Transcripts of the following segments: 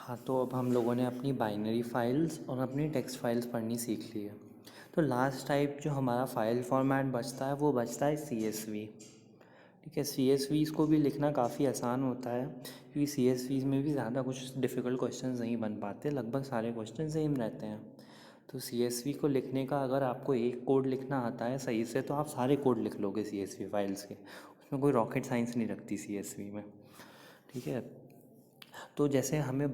हाँ, तो अब हम लोगों ने अपनी बाइनरी फाइल्स और अपनी टेक्स्ट फाइल्स पढ़नी सीख ली है। तो लास्ट टाइप जो हमारा फाइल फॉर्मेट बचता है वो बचता है CSV। ठीक है, CSVs को भी लिखना काफ़ी आसान होता है क्योंकि CSVs में भी ज़्यादा कुछ डिफ़िकल्ट क्वेश्चंस नहीं बन पाते, लगभग सारे क्वेश्चन सेम रहते हैं। तो CSV को लिखने का अगर आपको एक कोड लिखना आता है सही से तो आप सारे कोड लिख लोगे CSV फाइल्स के। उसमें कोई रॉकेट साइंस नहीं रखती CSV में। ठीक है, तो जैसे हमें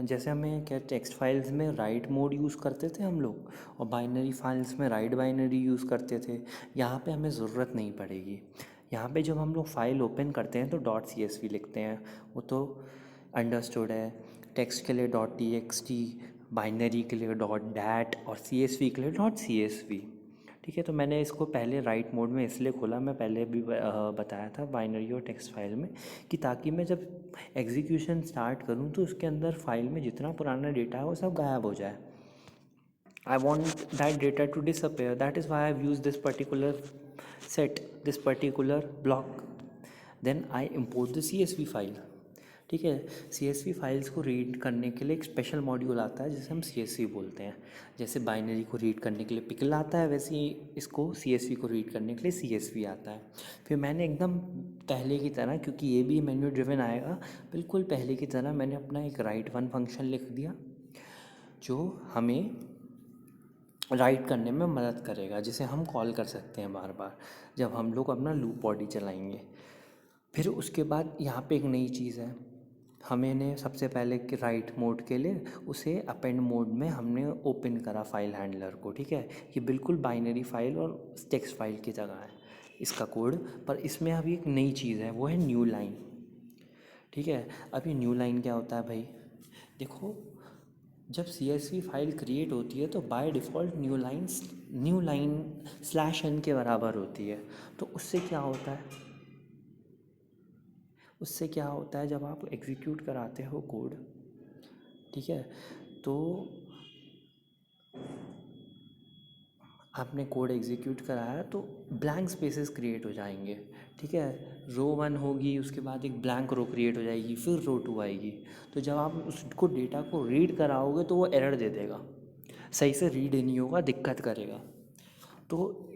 जैसे हमें क्या टेक्स्ट फाइल्स में राइट मोड यूज़ करते थे हम लोग और बाइनरी फाइल्स में राइट बाइनरी यूज़ करते थे। यहाँ पे हमें ज़रूरत नहीं पड़ेगी। यहाँ पे जब हम लोग फाइल ओपन करते हैं तो .csv लिखते हैं, वो तो अंडरस्टूड है। टेक्स्ट के लिए .txt, बाइनरी के लिए .dat और CSV के लिए .csv। ठीक है, तो मैंने इसको पहले राइट मोड में इसलिए खोला, मैं पहले भी बताया था बाइनरी और टेक्स्ट फाइल में, कि ताकि मैं जब एग्जीक्यूशन स्टार्ट करूं तो उसके अंदर फाइल में जितना पुराना डेटा है वो सब गायब हो जाए। I want that data to disappear, that is why I have use this particular set, this particular block. Then I import the CSV file. ठीक है, CSV फाइल्स को रीड करने के लिए एक स्पेशल मॉड्यूल आता है जिसे हम CSV बोलते हैं। जैसे बाइनरी को रीड करने के लिए पिकल आता है, वैसे ही इसको CSV को रीड करने के लिए CSV आता है। फिर मैंने एकदम पहले की तरह, क्योंकि ये भी मेन्यू ड्रिवन आएगा, बिल्कुल पहले की तरह मैंने अपना एक राइट वन फंक्शन लिख दिया जो हमें राइट करने में मदद करेगा, जिसे हम कॉल कर सकते हैं बार बार जब हम लोग अपना लूप बॉडी चलाएंगे। फिर उसके बाद यहाँ पे एक नई चीज़ है, हमने सबसे पहले कि राइट मोड के लिए उसे अपेंड मोड में हमने ओपन करा फाइल हैंडलर को। ठीक है, ये बिल्कुल बाइनरी फाइल और टेक्स्ट फाइल की जगह है इसका कोड, पर इसमें अभी एक नई चीज़ है, वो है न्यू लाइन। ठीक है, अब ये न्यू लाइन क्या होता है भाई? देखो, जब CSV फाइल क्रिएट होती है तो by default new line /n के बराबर होती है। तो उससे क्या होता है जब आप एग्जीक्यूट कराते हो कोड, ठीक है, तो आपने कोड एग्जीक्यूट कराया तो ब्लैंक स्पेसेस क्रिएट हो जाएंगे। ठीक है, रो 1 होगी, उसके बाद एक ब्लैंक रो क्रिएट हो जाएगी, फिर रो 2 आएगी। तो जब आप उसको डेटा को रीड कराओगे तो वो एरर दे देगा, सही से रीड ही नहीं होगा, दिक्कत करेगा। तो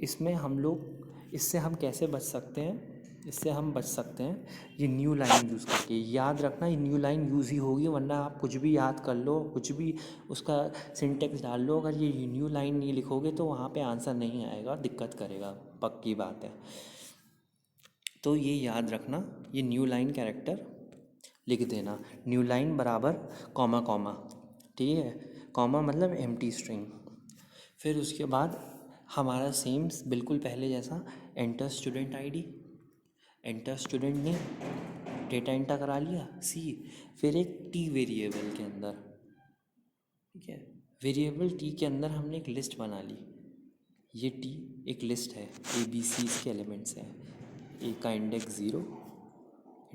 इससे हम कैसे बच सकते हैं? इससे हम बच सकते हैं ये न्यू लाइन यूज़ करके। याद रखना, ये न्यू लाइन यूज़ ही होगी, वरना आप कुछ भी याद कर लो, कुछ भी उसका सिंटेक्स डाल लो, अगर ये न्यू लाइन नहीं लिखोगे तो वहाँ पे आंसर नहीं आएगा, दिक्कत करेगा, पक्की बात है। तो ये याद रखना, ये न्यू लाइन कैरेक्टर लिख देना, न्यू लाइन बराबर कॉमा कॉमा। ठीक है, कॉमा मतलब एम्प्टी स्ट्रिंग। फिर उसके बाद हमारा सेम बिल्कुल पहले जैसा enter student ID, enter student name, data enter करा लिया सी, फिर एक टी वेरिएबल के अंदर। ठीक है, वेरिएबल टी के अंदर हमने एक लिस्ट बना ली। ये टी एक लिस्ट है, ABC के एलिमेंट्स हैं। ए का इंडेक्स 0,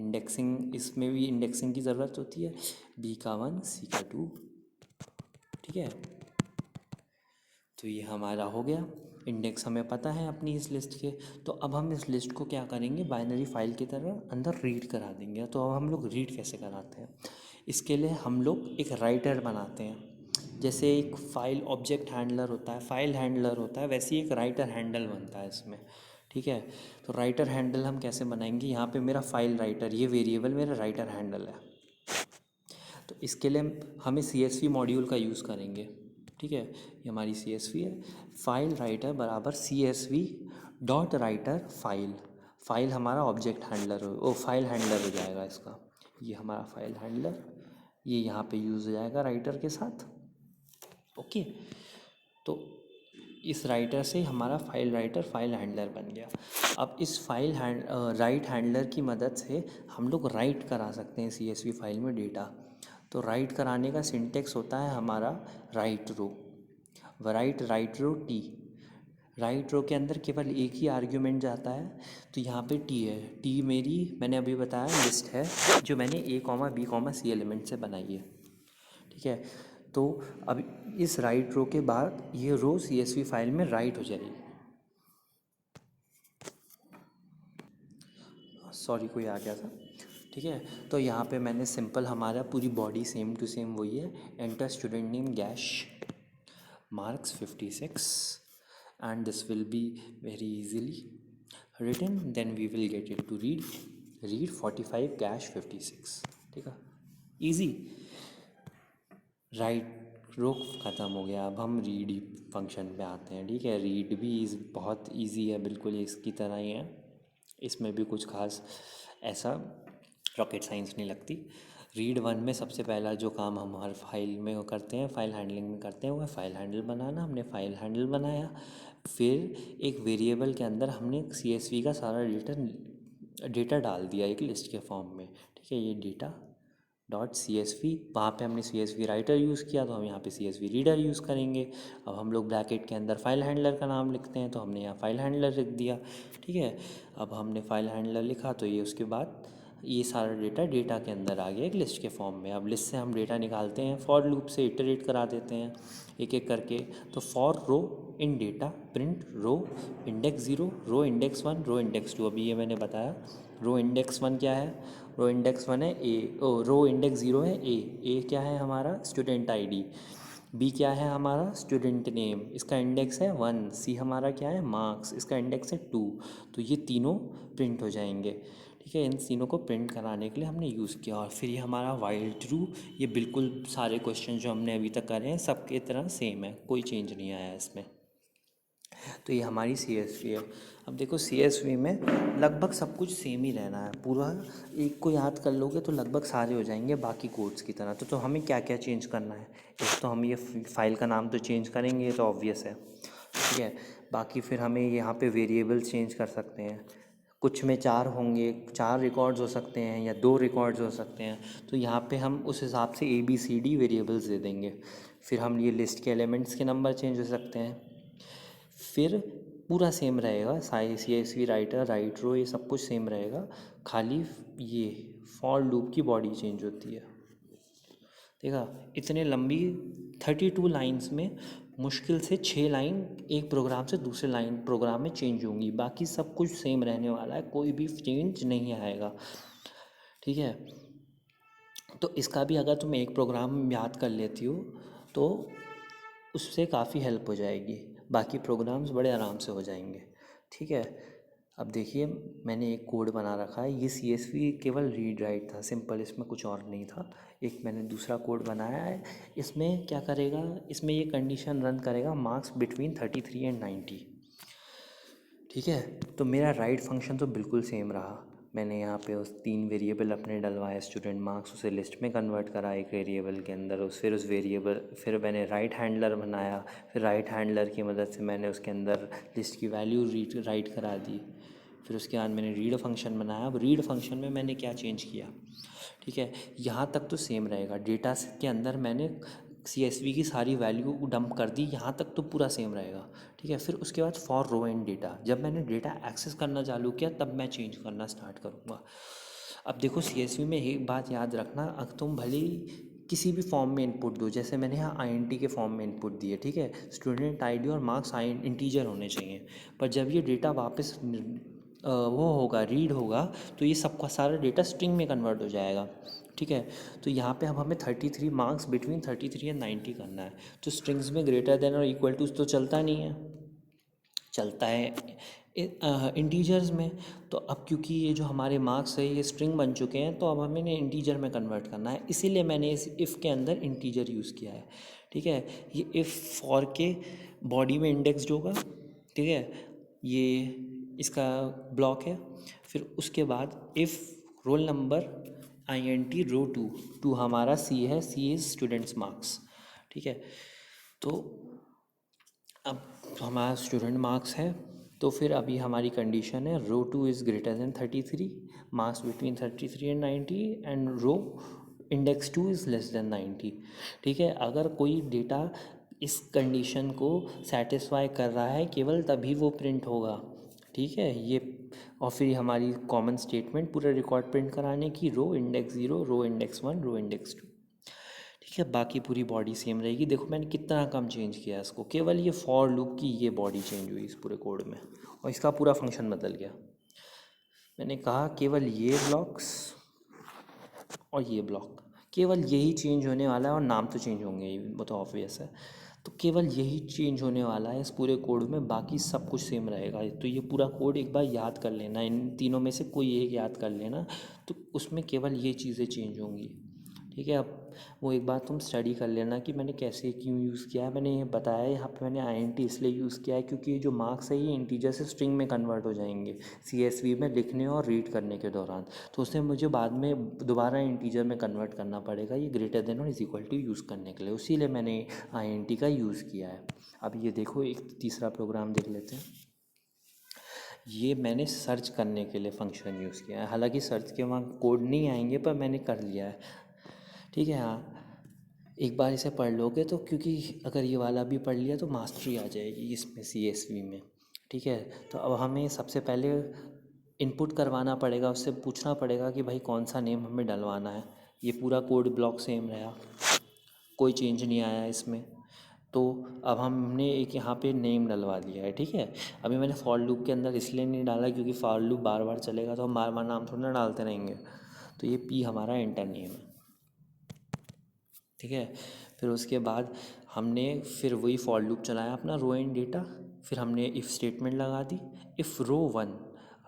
इंडेक्सिंग, इसमें भी इंडेक्सिंग की ज़रूरत होती है, B का 1, C का 2। ठीक है, तो ये हमारा हो गया, इंडेक्स हमें पता है अपनी इस लिस्ट के। तो अब हम इस लिस्ट को क्या करेंगे, बाइनरी फाइल की तरह अंदर रीड करा देंगे। तो अब हम लोग रीड कैसे कराते हैं? इसके लिए हम लोग एक राइटर बनाते हैं। जैसे एक फाइल ऑब्जेक्ट हैंडलर होता है, फाइल हैंडलर होता है, वैसे ही एक राइटर हैंडल बनता है इसमें। ठीक है, तो राइटर हैंडल हम कैसे बनाएंगे? यहाँ पे मेरा फाइल राइटर, ये वेरिएबल मेरा राइटर हैंडल है। तो इसके लिए हमें CSV मॉड्यूल का यूज़ करेंगे। ठीक है, ये हमारी CSV है, फाइल राइटर बराबर CSV dot writer file. File हमारा ऑब्जेक्ट हैंडलर फाइल हैंडलर हो जाएगा इसका। ये हमारा फाइल हैंडलर, ये यहाँ पे यूज़ हो जाएगा राइटर के साथ। ओके, तो इस राइटर से हमारा फाइल राइटर फाइल हैंडलर बन गया। अब इस राइट हैंडलर की मदद से हम लोग राइट करा सकते हैं CSV फाइल में डेटा। तो राइट कराने का सिंटेक्स होता है हमारा राइट रो, राइट रो टी। राइट रो के अंदर केवल एक ही आर्ग्यूमेंट जाता है, तो यहाँ पे टी है। टी मेरी, मैंने अभी बताया, लिस्ट है जो मैंने A, B, C एलिमेंट से बनाई है। ठीक है, तो अब इस राइट रो के बाद ये रो CSV फाइल में राइट हो जाएगी। सॉरी, कोई आ गया था। ठीक है। तो यहाँ पे मैंने सिंपल हमारा पूरी बॉडी सेम टू सेम वही है, enter student name gas marks 56 and this will be very easily written, then we will get it to read 45 dash 56। ठीक है, easy। राइट रो ख़त्म हो गया, अब हम रीड फंक्शन पे आते हैं। ठीक है, रीड भी बहुत इजी है, बिल्कुल इसकी तरह ही है, इसमें भी कुछ खास ऐसा रॉकेट साइंस नहीं लगती। रीड वन में सबसे पहला जो काम हम हर फाइल में करते हैं, फाइल हैंडलिंग में करते हैं, वो है फाइल हैंडल बनाना। हमने फाइल हैंडल बनाया, फिर एक वेरिएबल के अंदर हमने CSV का सारा डेटा डाल दिया एक लिस्ट के फॉर्म में। ठीक है, ये डेटा .CSV, वहाँ पे हमने CSV राइटर यूज़ किया, तो हम यहाँ पे CSV रीडर यूज़ करेंगे। अब हम लोग ब्रैकेट के अंदर फाइल हैंडलर का नाम लिखते हैं, तो हमने यहाँ फाइल हैंडलर लिख दिया। ठीक है, अब हमने फाइल हैंडलर लिखा, तो ये उसके बाद ये सारा डेटा के अंदर आ गया एक लिस्ट के फॉर्म में। अब लिस्ट से हम डेटा निकालते हैं, फॉर लूप से इटरेट करा देते हैं एक एक करके। तो for row in data print row index 0, row index 1, row index 2। अभी ये मैंने बताया, रो इंडेक्स 1 क्या है, रो इंडेक्स 1 है रो इंडेक्स 0 है ए क्या है हमारा स्टूडेंट आईडी, बी क्या है हमारा स्टूडेंट नेम, इसका इंडेक्स है 1, सी हमारा क्या है मार्क्स, इसका इंडेक्स है 2। तो ये तीनों प्रिंट हो जाएंगे। ठीक है, इन तीनों को प्रिंट कराने के लिए हमने यूज़ किया। और फिर ये हमारा वाइल ट्रू, ये बिल्कुल सारे क्वेश्चन जो हमने अभी तक करे हैं सबके तरह सेम है, कोई चेंज नहीं आया है इसमें। तो ये हमारी CSV है। अब देखो CSV में लगभग सब कुछ सेम ही रहना है, पूरा एक को याद कर लोगे तो लगभग सारे हो जाएंगे बाकी कोड्स की तरह। तो हमें क्या क्या चेंज करना है, एक तो हम ये फाइल का नाम तो चेंज करेंगे, ये तो ऑब्वियस है। ठीक है, बाकी फिर हमें यहाँ पे वेरिएबल्स चेंज कर सकते हैं, कुछ में 4 होंगे, 4 रिकॉर्ड्स हो सकते हैं या 2 रिकॉर्ड्स हो सकते हैं। तो यहाँ पे हम उस हिसाब से ABCD वेरिएबल्स दे देंगे। फिर हम ये लिस्ट के एलिमेंट्स के नंबर चेंज हो सकते हैं। फिर पूरा सेम रहेगा, CSV राइटर राइट रो ये सब कुछ सेम रहेगा, खाली ये फॉर लूप की बॉडी चेंज होती है। देखा, इतने लंबी 32 लाइंस में मुश्किल से 6 लाइन एक प्रोग्राम से दूसरे लाइन प्रोग्राम में चेंज होंगी, बाकी सब कुछ सेम रहने वाला है, कोई भी चेंज नहीं आएगा। ठीक है, तो इसका भी अगर तुम एक प्रोग्राम याद कर लेती हो तो उससे काफ़ी हेल्प हो जाएगी, बाकी प्रोग्राम्स बड़े आराम से हो जाएंगे। ठीक है, अब देखिए मैंने एक कोड बना रखा है, ये CSV केवल रीड राइट था सिंपल, इसमें कुछ और नहीं था। एक मैंने दूसरा कोड बनाया है, इसमें क्या करेगा, इसमें ये कंडीशन रन करेगा मार्क्स बिटवीन 33 एंड 90। ठीक है, तो मेरा राइट फंक्शन तो बिल्कुल सेम रहा। मैंने यहाँ पे उस 3 वेरिएबल अपने डलवाए, स्टूडेंट मार्क्स उसे लिस्ट में कन्वर्ट करा एक वेरिएबल के अंदर, फिर उस वेरिएबल फिर मैंने राइट हैंडलर बनाया, फिर राइट हैंडलर की मदद से मैंने उसके अंदर लिस्ट की वैल्यू राइट करा दी। फिर उसके बाद मैंने रीड फंक्शन बनाया। अब रीड फंक्शन में मैंने क्या चेंज किया, ठीक है, यहाँ तक तो सेम रहेगा, डेटा के अंदर मैंने CSV की सारी वैल्यू डंप कर दी, यहाँ तक तो पूरा सेम रहेगा। ठीक है, फिर उसके बाद फॉर रो एंड डेटा, जब मैंने डेटा एक्सेस करना चालू किया तब मैं चेंज करना स्टार्ट करूँगा। अब देखो CSV में एक बात याद रखना, अगर तुम भले किसी भी फॉर्म में इनपुट दो, जैसे मैंने यहाँ INT के फॉर्म में इनपुट दिए, ठीक है, स्टूडेंट ID और मार्क्स इंटीजर होने चाहिए, पर जब ये डेटा वापस वो होगा रीड होगा तो ये सबका सारा डेटा स्ट्रिंग में कन्वर्ट हो जाएगा। ठीक है, तो यहाँ पे अब हमें 33 मार्क्स बिटवीन 33 एंड 90 करना है, तो स्ट्रिंग्स में ग्रेटर देन और इक्वल टू तो चलता नहीं है, चलता है इंटीजर्स में। तो अब क्योंकि ये जो हमारे मार्क्स है ये स्ट्रिंग बन चुके हैं, तो अब हमें इन्हें इंटीजर में कन्वर्ट करना है, इसीलिए मैंने इस इफ़ के अंदर इंटीजर यूज़ किया है। ठीक है, ये इफ़ फॉर के बॉडी में इंडेक्स्ड होगा। ठीक है, ये इसका ब्लॉक है। फिर उसके बाद इफ़ रोल नंबर INT रो 2 हमारा C है, C इज़ स्टूडेंट्स मार्क्स। ठीक है, तो अब हमारा स्टूडेंट मार्क्स है, तो फिर अभी हमारी कंडीशन है row 2 is greater than 33, marks between 33 and 90 and row index 2 is less than 90। ठीक है, अगर कोई डेटा इस कंडीशन को सेटिस्फाई कर रहा है केवल तभी वो प्रिंट होगा। ठीक है, ये और फिर हमारी कॉमन स्टेटमेंट पूरा रिकॉर्ड प्रिंट कराने की, रो index 0, row index 1, row index 2। ठीक है, बाकी पूरी बॉडी सेम रहेगी। देखो मैंने कितना कम चेंज किया इसको, केवल ये फॉर लूप की ये बॉडी चेंज हुई इस पूरे कोड में, और इसका पूरा फंक्शन बदल गया। मैंने कहा केवल ये ब्लॉक्स और ये ब्लॉक, केवल यही चेंज होने वाला है, और नाम तो चेंज होंगे ही, वो तो ऑब्वियस है। तो केवल यही चेंज होने वाला है इस पूरे कोड में, बाकी सब कुछ सेम रहेगा। तो ये पूरा कोड एक बार याद कर लेना, इन तीनों में से कोई एक याद कर लेना, तो उसमें केवल ये चीज़ें चेंज होंगी। ठीक है, अब वो एक बार तुम स्टडी कर लेना कि मैंने कैसे क्यों यूज़ किया है। मैंने ये बताया यहाँ पे मैंने आईएनटी इसलिए यूज़ किया है क्योंकि ये जो मार्क्स है ये इंटीजर से स्ट्रिंग में कन्वर्ट हो जाएंगे सीएसवी में लिखने और रीड करने के दौरान। तो उसे मुझे बाद में दोबारा इंटीजर में कन्वर्ट करना पड़ेगा ये ग्रेटर देन और इज इक्वल टू यूज़ करने के लिए, उसीलिए मैंने आईएनटी का यूज़ किया है। अब ये देखो एक तीसरा प्रोग्राम देख लेते हैं। ये मैंने सर्च करने के लिए फंक्शन यूज़ किया है, हालांकि सर्च के वहाँ कोड नहीं आएंगे पर मैंने कर लिया है। ठीक है, हाँ, एक बार इसे पढ़ लोगे तो, क्योंकि अगर ये वाला भी पढ़ लिया तो मास्टरी आ जाएगी इसमें सीएसवी में। ठीक है, तो अब हमें सबसे पहले इनपुट करवाना पड़ेगा, उससे पूछना पड़ेगा कि भाई कौन सा नेम हमें डलवाना है। ये पूरा कोड ब्लॉक सेम रहा, कोई चेंज नहीं आया इसमें। तो अब हमने एक यहाँ पे नेम डलवा दिया है। ठीक है, अभी मैंने फॉर लूप के अंदर इसलिए नहीं डाला क्योंकि फॉर लूप बार बार चलेगा तो हम बार बार नाम थोड़ा ना डालते रहेंगे। तो ये पी हमारा एंटर नेम है। ठीक है, फिर उसके बाद हमने फिर वही फॉर लूप चलाया अपना रो एंड डेटा, फिर हमने इफ़ स्टेटमेंट लगा दी। इफ़ रो वन,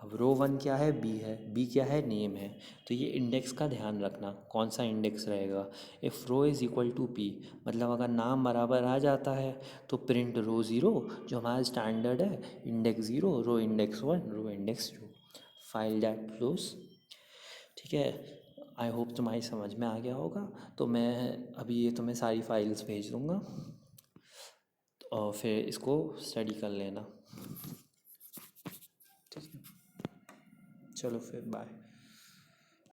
अब रो वन क्या है, बी है, बी क्या है, नेम है। तो ये इंडेक्स का ध्यान रखना कौन सा इंडेक्स रहेगा। If row is equal to P, मतलब अगर नाम बराबर आ जाता है तो प्रिंट रो ज़ीरो, जो हमारा स्टैंडर्ड है, index zero, row index one, row index two, file that close. ठीक है, आई होप तुम्हारी समझ में आ गया होगा। तो मैं अभी ये तुम्हें सारी फाइल्स भेज दूँगा और फिर इसको स्टडी कर लेना। ठीक है, चलो फिर बाय।